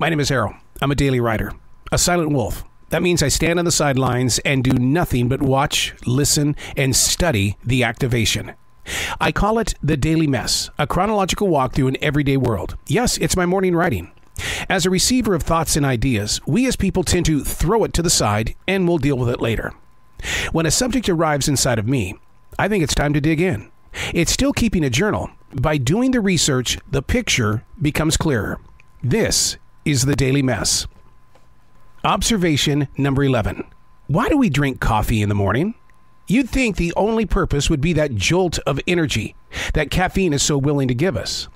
My name is Arroe. I'm a daily writer, a silent wolf. That means I stand on the sidelines and do nothing but watch, listen, and study the activation. I call it the Daily Mess, a chronological walk through an everyday world. Yes, it's my morning writing. As a receiver of thoughts and ideas, we as people tend to throw it to the side and we'll deal with it later. When a subject arrives inside of me, I think it's time to dig in. It's still keeping a journal. By doing the research, the picture becomes clearer. This is the Daily Mess. Observation number 11. Why do we drink coffee in the morning? You'd think the only purpose would be that jolt of energy that caffeine is so willing to give us.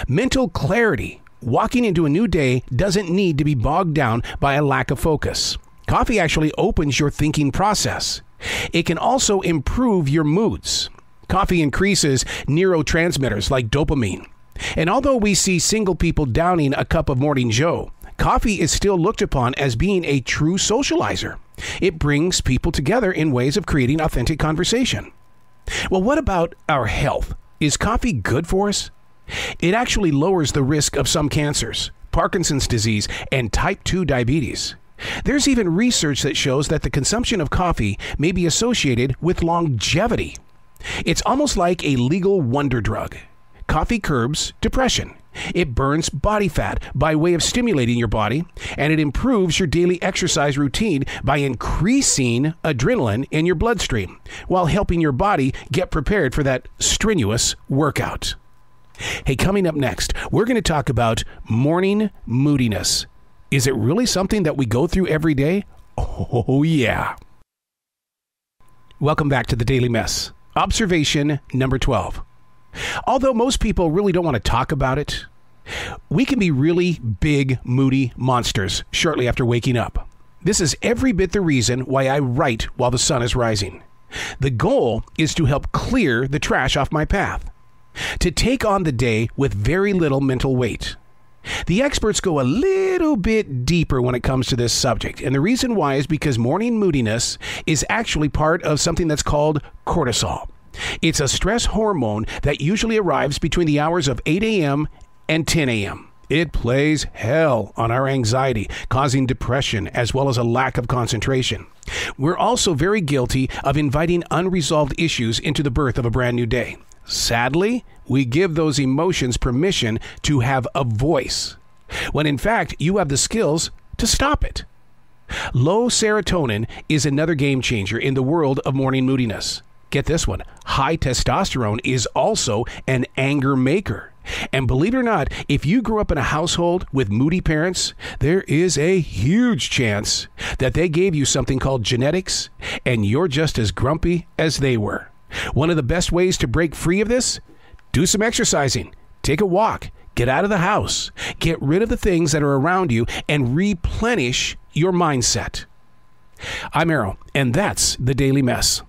Mental clarity. Walking into a new day doesn't need to be bogged down by a lack of focus. Coffee actually opens your thinking process. It can also improve your moods. Coffee increases neurotransmitters like dopamine. And although we see single people downing a cup of Morning Joe, coffee is still looked upon as being a true socializer. It brings people together in ways of creating authentic conversation. Well, what about our health? Is coffee good for us? It actually lowers the risk of some cancers, Parkinson's disease, and type 2 diabetes. There's even research that shows that the consumption of coffee may be associated with longevity. It's almost like a legal wonder drug. Coffee curbs depression. It burns body fat by way of stimulating your body, and it improves your daily exercise routine by increasing adrenaline in your bloodstream while helping your body get prepared for that strenuous workout. Hey, coming up next, we're going to talk about morning moodiness. Is it really something that we go through every day? Oh, yeah. Welcome back to the Daily Mess. Observation number 12. Although most people really don't want to talk about it, we can be really big, moody monsters shortly after waking up. This is every bit the reason why I write while the sun is rising. The goal is to help clear the trash off my path, to take on the day with very little mental weight. The experts go a little bit deeper when it comes to this subject, and the reason why is because morning moodiness is actually part of something that's called cortisol. It's a stress hormone that usually arrives between the hours of 8 a.m. and 10 a.m. It plays hell on our anxiety, causing depression as well as a lack of concentration. We're also very guilty of inviting unresolved issues into the birth of a brand new day. Sadly, we give those emotions permission to have a voice, when in fact you have the skills to stop it. Low serotonin is another game changer in the world of morning moodiness. Get this one. High testosterone is also an anger maker. And believe it or not, if you grew up in a household with moody parents, there is a huge chance that they gave you something called genetics, and you're just as grumpy as they were. One of the best ways to break free of this? Do some exercising. Take a walk. Get out of the house. Get rid of the things that are around you and replenish your mindset. I'm Arroe, and that's the Daily Mess.